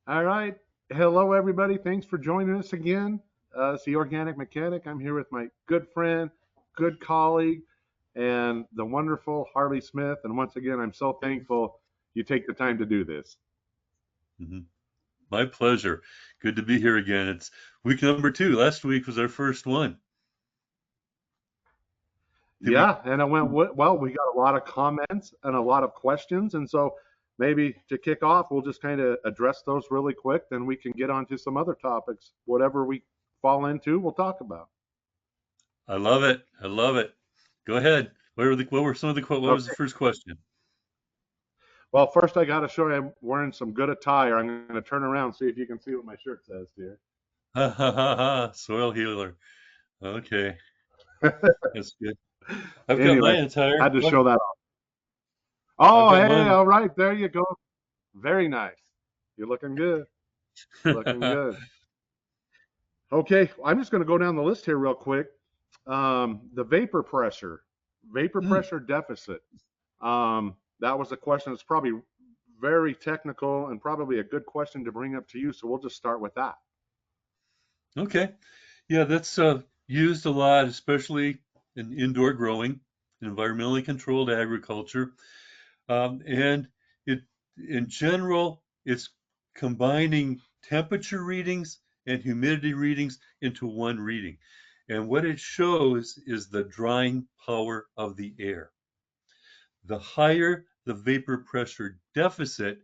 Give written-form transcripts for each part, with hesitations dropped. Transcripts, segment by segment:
All right. Hello, everybody. Thanks for joining us again. It's the Organic Mechanic. I'm here with my good friend, good colleague, and the wonderful Harley Smith. And once again, I'm so thankful you take the time to do this. hmm My pleasure. Good to be here again. It's week number two. Last week was our first one. Did we? Yeah, and it went well. We got a lot of comments and a lot of questions. And so maybe to kick off, we'll just kind of address those really quick. Then we can get on to some other topics. Whatever we fall into, we'll talk about. I love it. I love it. Go ahead. What were some of the what was the Okay. first question? Well, first I got to show you I'm wearing some good attire. I'm going to turn around and see if you can see what my shirt says here. Ha ha ha ha. Soil healer. Okay, that's good. I've got my Anyway, attire. had to What? show that off. I've Oh, got hey, mine. all right, there you go. Very nice. You're looking good. Looking good. Okay, I'm just going to go down the list here real quick. The vapor Mm, pressure deficit. That was a question that's probably very technical and probably a good question to bring up to you. So we'll just start with that. okay. Yeah, that's used a lot, especially in indoor growing, environmentally controlled agriculture. And it, in general, it's combining temperature readings and humidity readings into one reading. And what it shows is the drying power of the air. The higher the vapor pressure deficit,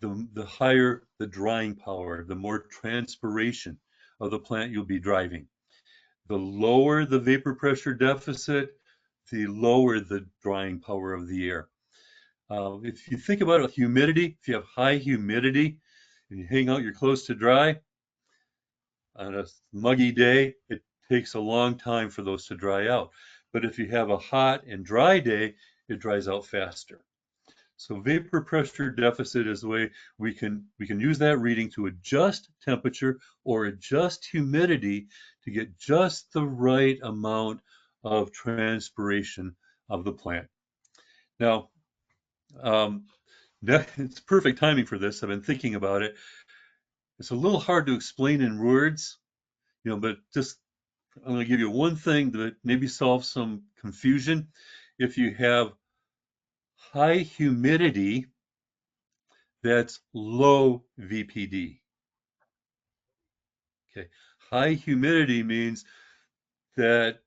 the higher the drying power, the more transpiration of the plant you'll be driving. The lower the vapor pressure deficit, the lower the drying power of the air. If you think about it, humidity, if you have high humidity and you hang out your clothes to dry on a muggy day, it takes a long time for those to dry out. But if you have a hot and dry day, it dries out faster. So vapor pressure deficit is the way we can use that reading to adjust temperature or adjust humidity to get just the right amount of transpiration of the plant. Now, um, it's perfect timing for this. I've been thinking about it. It's a little hard to explain in words, but just I'm going to give you one thing that maybe solve some confusion. If you have high humidity, that's low VPD. Okay. High humidity means that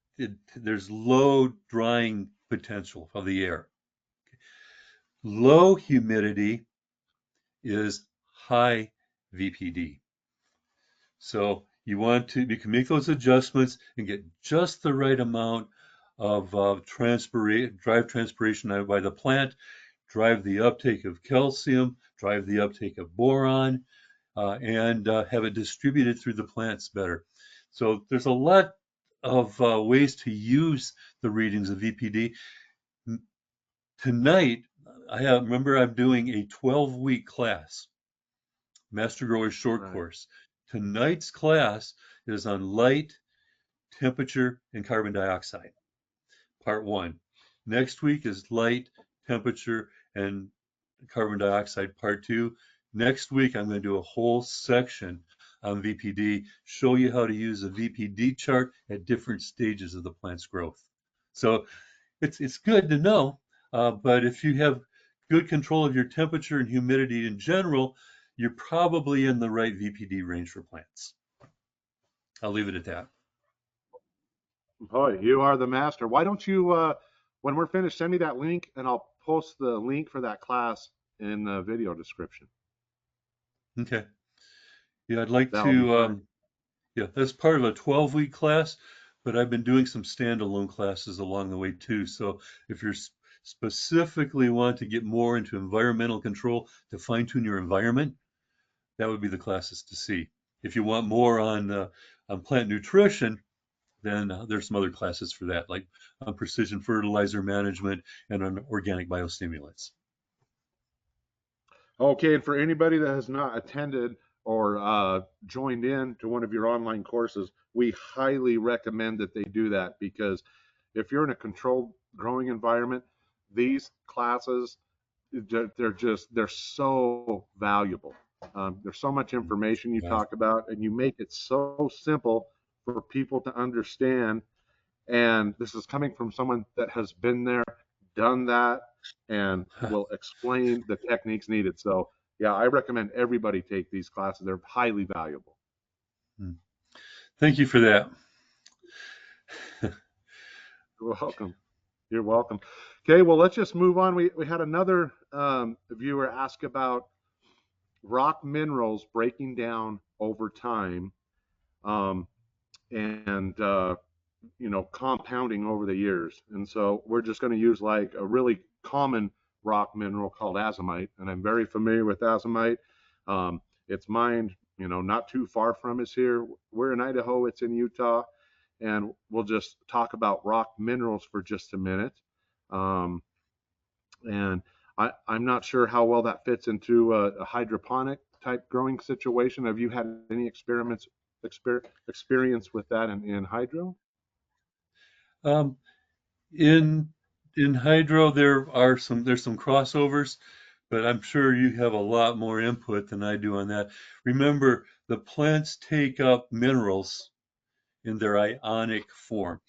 there's low drying potential of the air. Low humidity is high VPD. So you can make those adjustments and get just the right amount of drive transpiration out by the plant, drive the uptake of calcium, drive the uptake of boron, and have it distributed through the plants better. So there's a lot of ways to use the readings of VPD. Tonight, remember I'm doing a 12-week class, Master Grower Short Right. Course. Tonight's class is on light, temperature, and carbon dioxide, part one. Next week is light, temperature, and carbon dioxide, part two. Next week, I'm going to do a whole section on VPD, show you how to use a VPD chart at different stages of the plant's growth. So it's good to know, but if you have good control of your temperature and humidity in general, you're probably in the right VPD range for plants. I'll leave it at that. Boy, you are the master. Why don't you, when we're finished, send me that link and I'll post the link for that class in the video description. Okay. Yeah, I'd like That'll be to. fine. Yeah, that's part of a 12-week class, but I've been doing some standalone classes along the way too. So if you're specifically want to get more into environmental control to fine-tune your environment, that would be the classes to see. If you want more on plant nutrition, then there's some other classes for that, like on precision fertilizer management and on organic biostimulants. Okay, and for anybody that has not attended or joined in to one of your online courses, we highly recommend that they do that because if you're in a controlled growing environment, these classes they're so valuable. There's so much information you Wow. talk about, and you make it so simple for people to understand. And this is coming from someone that has been there, done that, and will explain the techniques needed. So, yeah, I recommend everybody take these classes. They're highly valuable. Thank you for that. You're welcome. You're welcome. Okay, well, let's just move on. We had another viewer ask about rock minerals breaking down over time, um, and compounding over the years. And so we're just going to use like a really common rock mineral called azomite, and I'm very familiar with azomite. It's mined, not too far from us here. We're in Idaho, it's in Utah, and we'll just talk about rock minerals for just a minute. Um, and I'm not sure how well that fits into a hydroponic type growing situation. Have you had any experience with that in hydro? Um, in in hydro, there's some crossovers, but I'm sure you have a lot more input than I do on that. Remember, the plants take up minerals in their ionic form.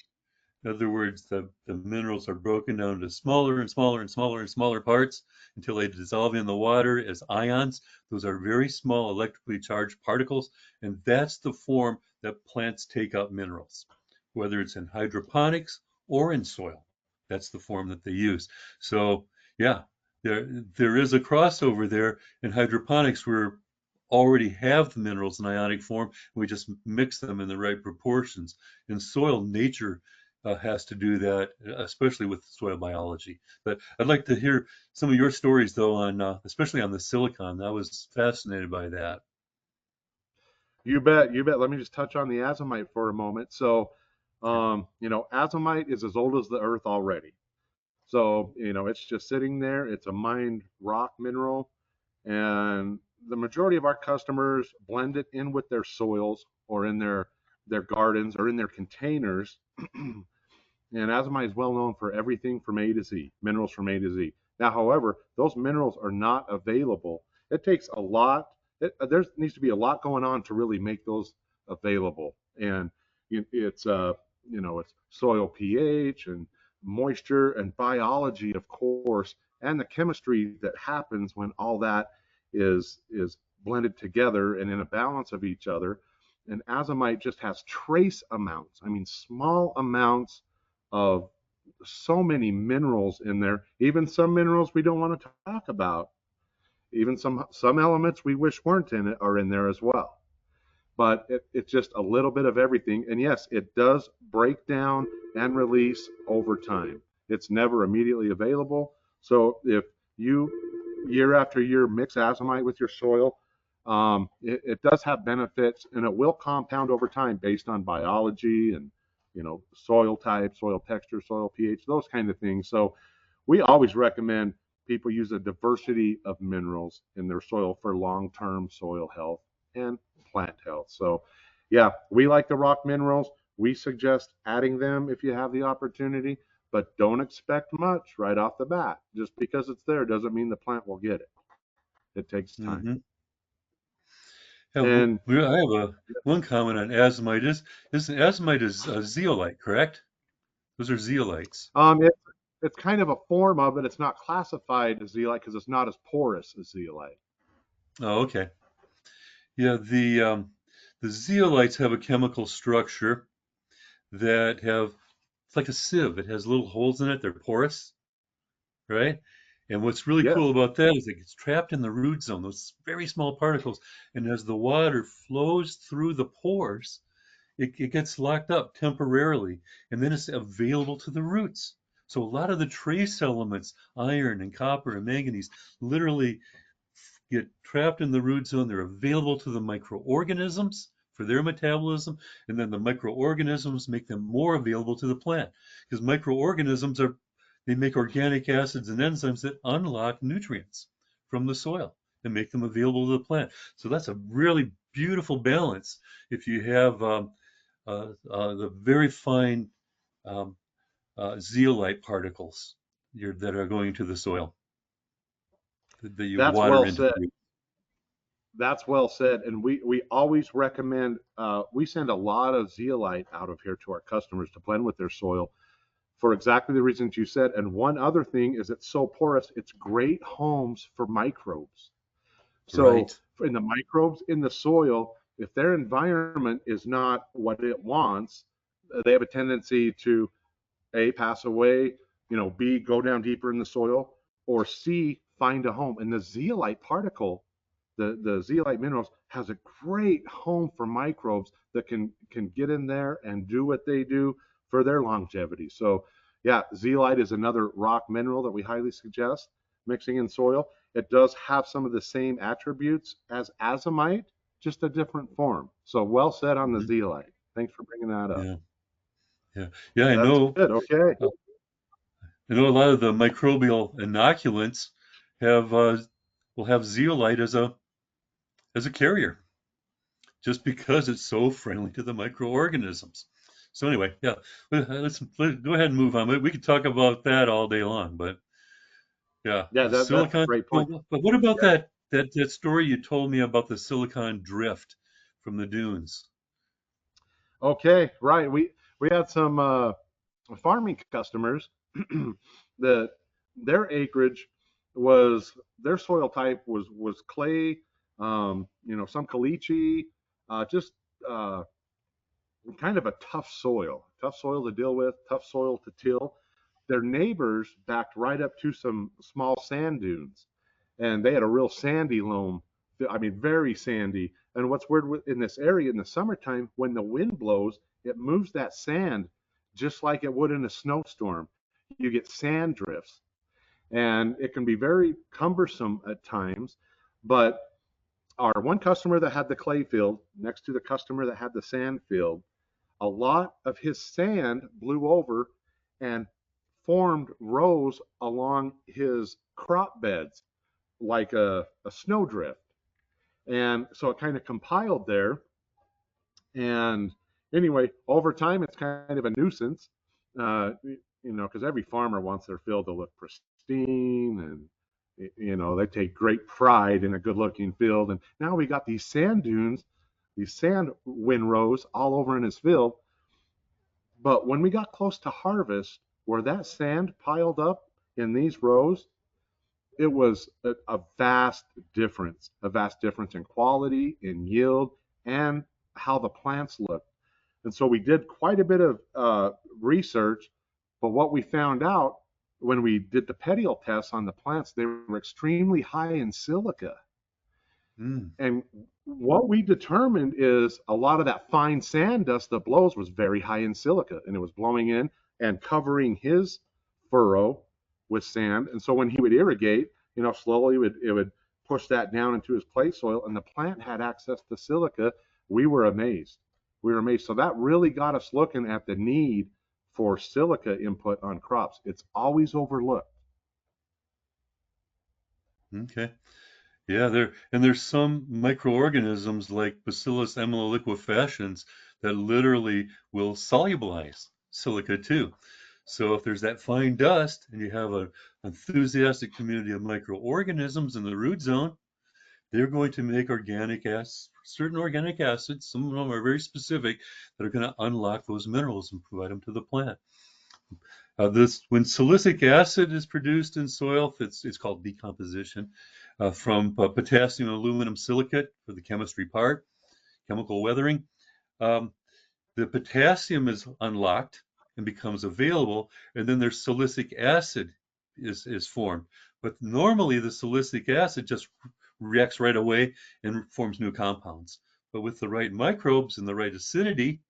In other words, the minerals are broken down to smaller and smaller and smaller and smaller parts until they dissolve in the water as ions. Those are very small electrically charged particles, and that's the form that plants take up minerals, whether it's in hydroponics or in soil. That's the form that they use. So, yeah, there is a crossover there. In hydroponics, we already have the minerals in ionic form. We just mix them in the right proportions. In soil, nature has to do that, especially with soil biology. But I'd like to hear some of your stories, though, on especially on the silicon. I was fascinated by that. You bet, you bet. Let me just touch on the azomite for a moment. So, Sure. azomite is as old as the earth already. So, it's just sitting there. It's a mined rock mineral, and the majority of our customers blend it in with their soils or in their gardens or in their containers. And azomite is well known for everything from A to Z, minerals from A to Z. Now, however, those minerals are not available. It takes a lot. There needs to be a lot going on to really make those available. And it's soil pH and moisture and biology, of course, and the chemistry that happens when all that is blended together and in a balance of each other. And azomite just has trace amounts. I mean, small amounts of so many minerals in there, even some minerals we don't want to talk about, even some elements we wish weren't in it are in there as well. But it's just a little bit of everything. And yes, it does break down and release over time. It's never immediately available. So if you year after year mix azomite with your soil, it does have benefits, and it will compound over time based on biology and soil type, soil texture, soil pH, those kind of things. So we always recommend people use a diversity of minerals in their soil for long-term soil health and plant health. So yeah, we like the rock minerals. We suggest adding them if you have the opportunity, but don't expect much right off the bat. Just because it's there doesn't mean the plant will get it. It takes time. Hmm. Yeah, And I have one comment on azomite. Azomite is a zeolite, correct? Those are zeolites. um, it, it's kind of a form of it. It's not classified as zeolite because it's not as porous as zeolite. Oh, okay. Yeah, the zeolites have a chemical structure that have it's like a sieve. It has little holes in it. They're porous, right? And what's really cool Yes. about that is it gets trapped in the root zone, those very small particles. And as the water flows through the pores, it gets locked up temporarily, and then it's available to the roots. So a lot of the trace elements, iron and copper and manganese, literally get trapped in the root zone. They're available to the microorganisms for their metabolism, and then the microorganisms make them more available to the plant because microorganisms they make organic acids and enzymes that unlock nutrients from the soil and make them available to the plant. So that's a really beautiful balance if you have the very fine um, zeolite particles that are going to the soil that you That's water well into the said. root. That's well said. And we always recommend, we send a lot of zeolite out of here to our customers to blend with their soil for exactly the reasons you said. And one other thing is it's so porous, it's great homes for microbes. So Right. in the microbes in the soil, if their environment is not what it wants, they have a tendency to A, pass away, B, go down deeper in the soil, or C, find a home. And the zeolite particle, the zeolite minerals, has a great home for microbes that can get in there and do what they do for their longevity. So yeah, zeolite is another rock mineral that we highly suggest mixing in soil. It does have some of the same attributes as azomite, just a different form. So well said on the Hmm. zeolite. Thanks for bringing that up. Yeah. Yeah. Yeah. I That's know. good. Okay. Uh, I know a lot of the microbial inoculants have will have zeolite as a carrier, just because it's so friendly to the microorganisms. So anyway, yeah, let's go ahead and move on. We could talk about that all day long, but yeah, Yeah, the that's a silicon. great point. But what about Yeah. that story you told me about the silicon drift from the dunes? Okay, right. We had some farming customers that their acreage was their soil type was clay, some caliche, just uh, kind of a tough soil to deal with, tough soil to till. Their neighbors backed right up to some small sand dunes, and they had a real sandy loam. I mean, very sandy. And what's weird in this area in the summertime, when the wind blows, it moves that sand just like it would in a snowstorm. You get sand drifts, and it can be very cumbersome at times. But our one customer that had the clay field next to the customer that had the sand field, a lot of his sand blew over and formed rows along his crop beds like a snowdrift. And so it kind of compiled there. And anyway, over time, it's kind of a nuisance, because every farmer wants their field to look pristine and, they take great pride in a good looking field. And now we got these sand dunes, these sand windrows all over in his field. But when we got close to harvest, where that sand piled up in these rows, it was a vast difference in quality, in yield, and how the plants looked. And so we did quite a bit of research, but what we found out when we did the petiole tests on the plants, they were extremely high in silica. Mm, And what we determined is a lot of that fine sand dust that blows was very high in silica, and it was blowing in and covering his furrow with sand. And so when he would irrigate, slowly it would push that down into his clay soil, and the plant had access to silica. We were amazed. We were amazed. So that really got us looking at the need for silica input on crops. It's always overlooked. okay. Yeah, there's some microorganisms like Bacillus amyloliquefaciens that literally will solubilize silica too. So if there's that fine dust and you have an enthusiastic community of microorganisms in the root zone, they're going to make certain organic acids, some of them are very specific, that are going to unlock those minerals and provide them to the plant. This when silicic acid is produced in soil, it's called decomposition from potassium aluminum silicate for the chemistry part, chemical weathering. Um, the potassium is unlocked and becomes available, and then there's silicic acid is formed. But normally the silicic acid just reacts right away and forms new compounds. But with the right microbes and the right acidity,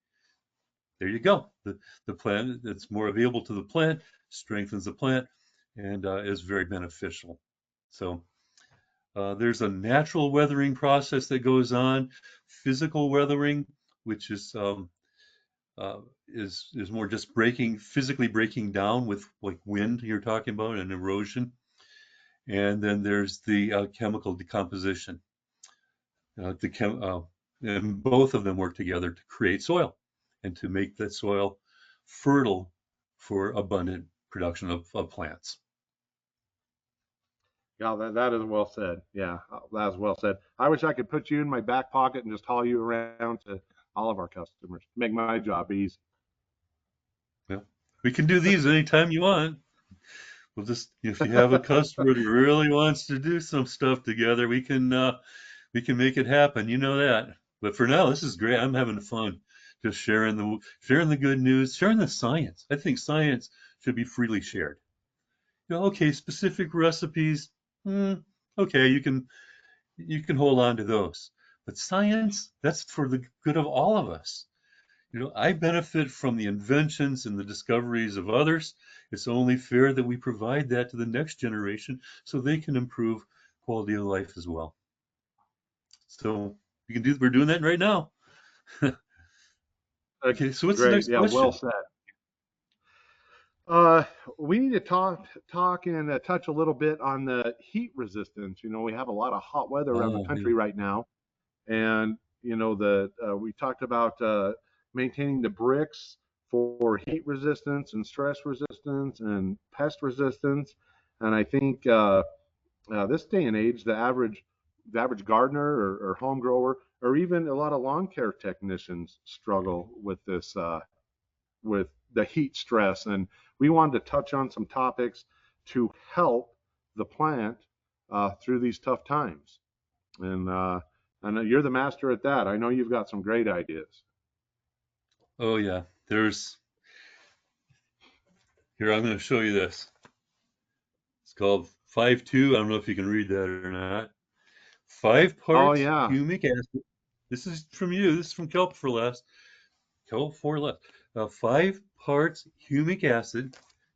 there you go. The plant, it's more available to the plant, strengthens the plant, and is very beneficial. So there's a natural weathering process that goes on, physical weathering, which is more just physically breaking down with like wind you're talking about and erosion, and then there's the chemical decomposition. The chem, and both of them work together to create soil and to make that soil fertile for abundant production of plants. Yeah, that is well said. Yeah, that is well said. I wish I could put you in my back pocket and just haul you around to all of our customers. Make my job easy. Yeah. We can do these anytime you want. We'll just, if you have a customer that really wants to do some stuff together, we can make it happen. You know that. But for now, this is great. I'm having fun just sharing the good news, sharing the science. I think science should be freely shared. You know, okay, specific recipes, hmm, okay, you can hold on to those. But science, that's for the good of all of us. You know, I benefit from the inventions and the discoveries of others. It's only fair that we provide that to the next generation so they can improve quality of life as well. So we're doing that right now. Uh, Okay, so what's the Great. next Yeah, well question? said. Uh, we need to talk and touch a little bit on the heat resistance. You know, we have a lot of hot weather around the Oh, yeah. country right now, and you know the we talked about maintaining the bricks for heat resistance and stress resistance and pest resistance. And I think this day and age, the average gardener or home grower or even a lot of lawn care technicians struggle with this with the heat stress. And we wanted to touch on some topics to help the plant through these tough times. And you're the master at that. I know you've got some great ideas. Oh, yeah. Here, I'm going to show you this. It's called 5-2. I don't know if you can read that or not. Five Oh parts yeah. humic acid. This is from you. This is from Kelp4Less. Kelp4Less. 5 parts humic acid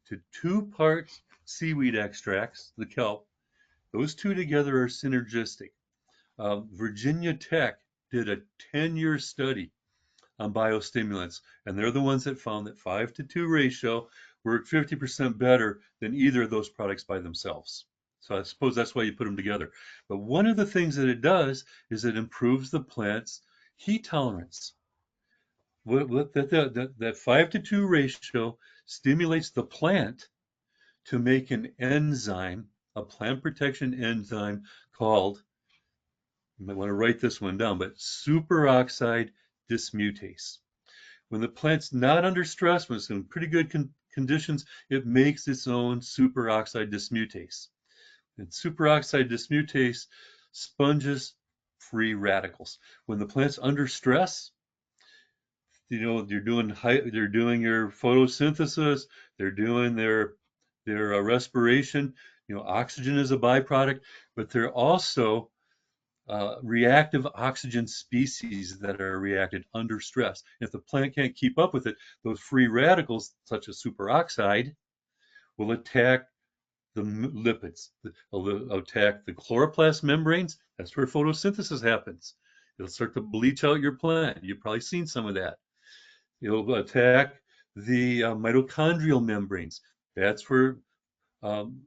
to 2 parts seaweed extracts, the kelp. Those two together are synergistic. Virginia Tech did a 10-year study on biostimulants, and they're the ones that found that 5-2 ratio worked 50% better than either of those products by themselves. So I suppose that's why you put them together. But one of the things that it does is it improves the plant's heat tolerance. That 5-2 ratio stimulates the plant to make an enzyme, a plant protection enzyme called, you might want to write this one down, but superoxide dismutase. When the plant's not under stress, when it's in pretty good conditions, it makes its own superoxide dismutase. And superoxide dismutase sponges free radicals. When the plant's under stress, you know, they're doing your photosynthesis, they're doing their respiration. You know, oxygen is a byproduct, but they're also reactive oxygen species that are reacted under stress. If the plant can't keep up with it, those free radicals, such as superoxide, will attack the lipids, will attack the chloroplast membranes. That's where photosynthesis happens. It'll start to bleach out your plant. You've probably seen some of that. It'll attack the mitochondrial membranes. That's where um,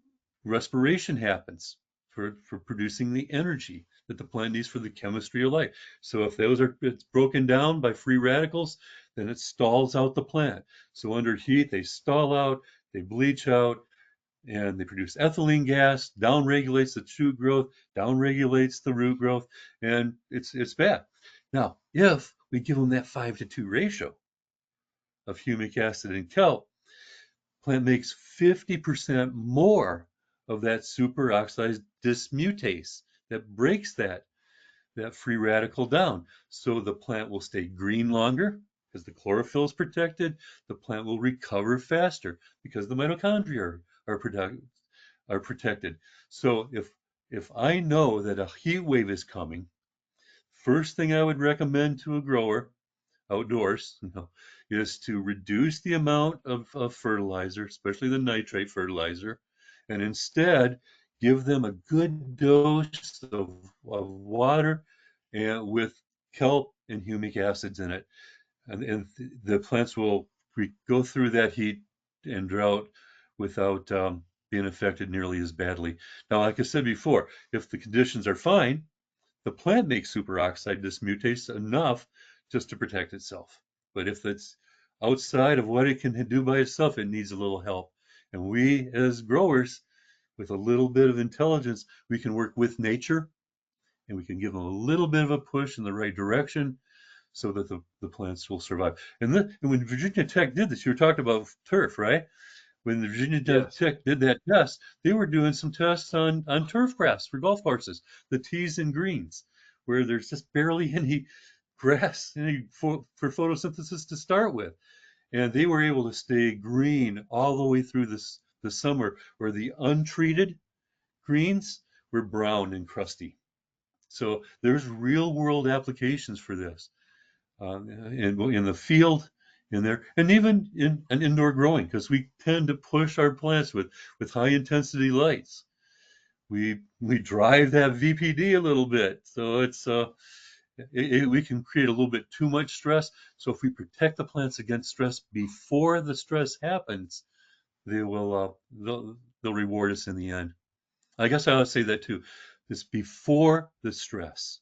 respiration happens for producing the energy that the plant needs for the chemistry of life. So if it's broken down by free radicals, then it stalls out the plant. So under heat, they stall out, they bleach out, and they produce ethylene gas, downregulates the shoot growth, downregulates the root growth, and it's bad. Now, if we give them that 5-2 ratio of humic acid and kelp, plant makes 50% more of that superoxide dismutase that breaks that free radical down. So the plant will stay green longer because the chlorophyll is protected. The plant will recover faster because the mitochondria are protected. So if I know that a heat wave is coming, first thing I would recommend to a grower outdoors, is to reduce the amount of fertilizer, especially the nitrate fertilizer, and instead give them a good dose of water and with kelp and humic acids in it. And the plants will go through that heat and drought without being affected nearly as badly. Now, like I said before, if the conditions are fine, the plant makes superoxide dismutase enough just to protect itself. But if it's outside of what it can do by itself, it needs a little help. And we, as growers, with a little bit of intelligence, we can work with nature and we can give them a little bit of a push in the right direction so that the plants will survive. And when Virginia Tech did this, you were talking about turf, right? When the Virginia Yes. Tech did that test, they were doing some tests on turf grass for golf courses, the tees and greens, where there's just barely any grass for photosynthesis to start with. And they were able to stay green all the way through the summer, where the untreated greens were brown and crusty. So there's real world applications for this in the field, in there, and even in an indoor growing, because we tend to push our plants with high intensity lights. We drive that VPD a little bit, so we can create a little bit too much stress. So if we protect the plants against stress before the stress happens, they'll reward us in the end. I guess I would say that too. It's before the stress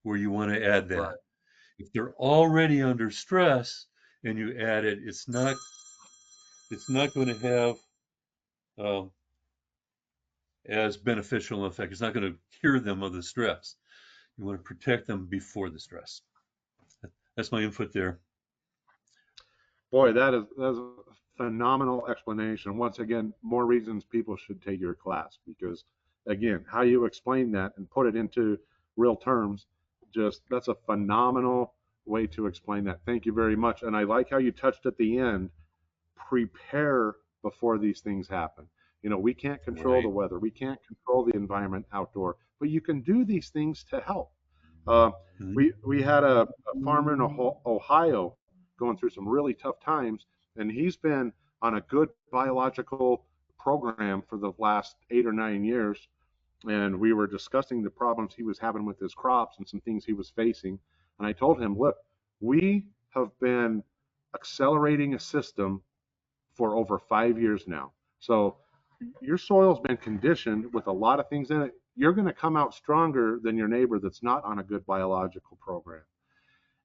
where you want to add Right. that. If they're already under stress and you add it, it's not going to have um, as beneficial an effect. It's not going to cure them of the stress. You want to protect them before the stress. That's my input there. Boy, that's a phenomenal explanation. Once again, more reasons people should take your class because, again, how you explain that and put it into real terms, just that's a phenomenal way to explain that. Thank you very much. And I like how you touched at the end, prepare before these things happen. We can't control the Right. weather, we can't control the environment outdoor, but you can do these things to help. Uh, Mhm. we had a farmer in Ohio going through some really tough times, and he's been on a good biological program for the last 8 or 9 years. And we were discussing the problems he was having with his crops and some things he was facing. And I told him, look, we have been accelerating a system for over 5 years now. So your soil's been conditioned with a lot of things in it. You're going to come out stronger than your neighbor that's not on a good biological program.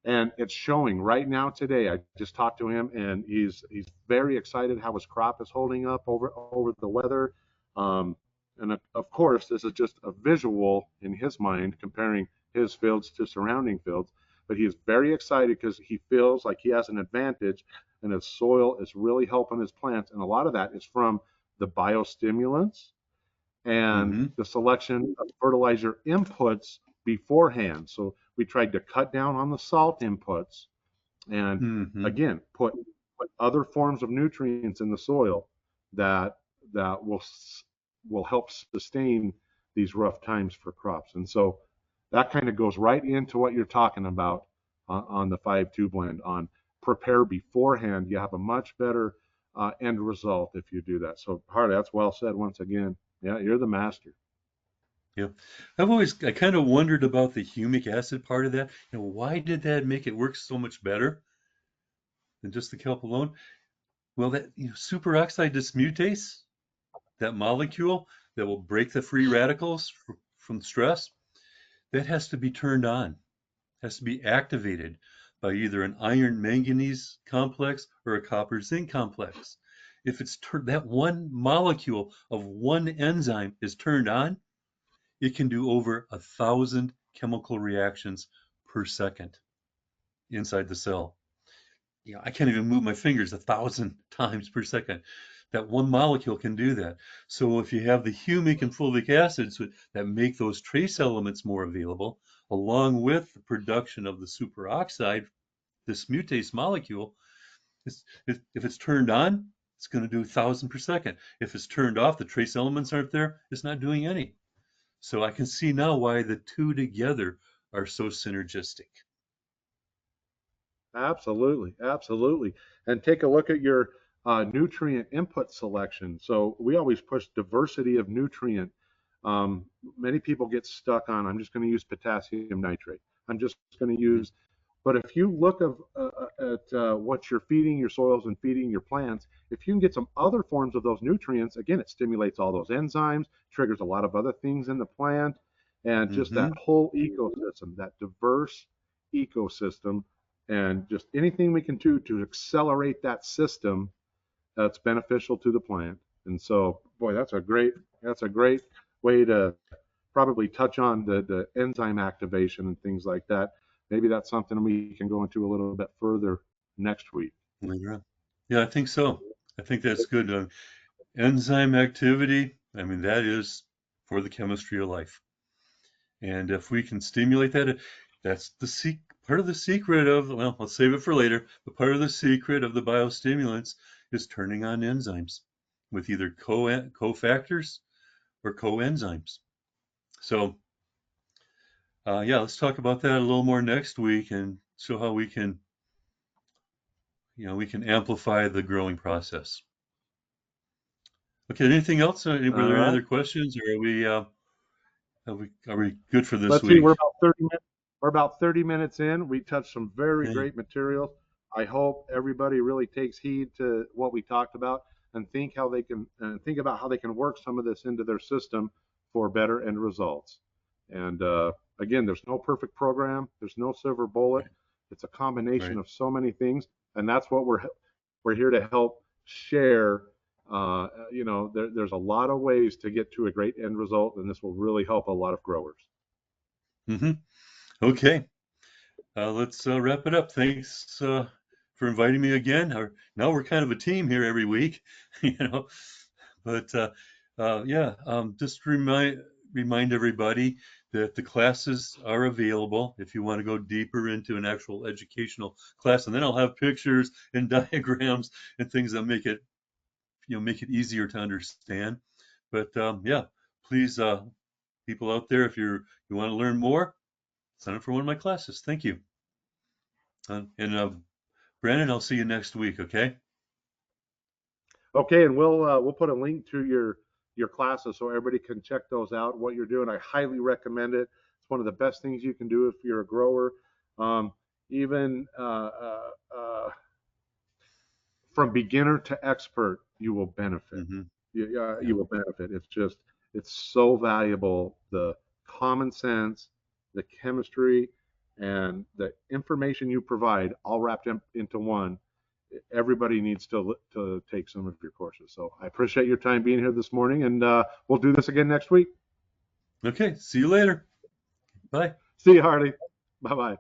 And it's showing right now today. I just talked to him, and he's very excited how his crop is holding up over the weather. Um, and of course, this is just a visual in his mind comparing his fields to surrounding fields. But he is very excited because he feels like he has an advantage, and his soil is really helping his plants. And a lot of that is from the biostimulants and Mhm. the selection of fertilizer inputs beforehand. So we tried to cut down on the salt inputs and Mhm. again put other forms of nutrients in the soil that that will help sustain these rough times for crops. And so that kind of goes right into what you're talking about on the 5-2 blend on prepare beforehand. You have a much better end result if you do that. So Harley, that's well said once again. Yeah, you're the master. Yeah. I kind of wondered about the humic acid part of that. Why did that make it work so much better than just the kelp alone? Well, that superoxide dismutase, that molecule that will break the free radicals from stress, that has to be turned on, has to be activated by either an iron manganese complex or a copper zinc complex. If that one molecule of one enzyme is turned on, it can do over 1,000 chemical reactions per second inside the cell. I can't even move my fingers 1,000 times per second. That one molecule can do that. So if you have the humic and fulvic acids that make those trace elements more available, along with the production of the superoxide, this mutase molecule, if it's turned on, it's going to do 1,000 per second. If it's turned off, the trace elements aren't there, it's not doing any. So I can see now why the two together are so synergistic. Absolutely, absolutely. And take a look at your nutrient input selection. So we always push diversity of nutrient. Um, Many people get stuck on, I'm just going to use potassium nitrate. I'm just going to Mhm. use, but if you look at what you're feeding your soils and feeding your plants, if you can get some other forms of those nutrients, again, it stimulates all those enzymes, triggers a lot of other things in the plant, and just that Mhm. whole ecosystem, that diverse ecosystem and just anything we can do to accelerate that system that's beneficial to the plant. And so, boy, that's a great way to probably touch on the enzyme activation and things like that. Maybe that's something we can go into a little bit further next week. Later on. Yeah, I think so. I think that's good. Enzyme activity, I mean, that is for the chemistry of life. And if we can stimulate that, that's part of the secret of, well, let's save it for later, but part of the secret of the biostimulants is turning on enzymes with either cofactors or coenzymes. So, yeah, let's talk about that a little more next week and show how we can, we can amplify the growing process. Okay, anything else? Were All there any right. other questions, or are we good for this Let's see. week? We're about 30 minutes in. We touched some very Okay, great materials. I hope everybody really takes heed to what we talked about and think about how they can work some of this into their system for better end results. And again, there's no perfect program. There's no silver bullet. right, It's a combination right. of so many things, and that's what we're here to help share. There's a lot of ways to get to a great end result, and this will really help a lot of growers. hmm Okay, let's wrap it up. Thanks for inviting me again. Now we're kind of a team here every week, you know. But yeah, just remind everybody that the classes are available if you want to go deeper into an actual educational class, and then I'll have pictures and diagrams and things that make it easier to understand. But yeah, please, people out there, if you want to learn more, sign up for one of my classes. Thank you. And Brandon, I'll see you next week. Okay. Okay, and we'll put a link to your classes so everybody can check those out. What you're doing, I highly recommend it. It's one of the best things you can do if you're a grower. Um, even from beginner to expert, you will benefit. hmm You Yeah. will benefit. It's so valuable. The common sense, the chemistry, and the information you provide, all wrapped into one. Everybody needs to take some of your courses. So I appreciate your time being here this morning, and we'll do this again next week. Okay. See you later. Bye. See you, Harley. Bye bye.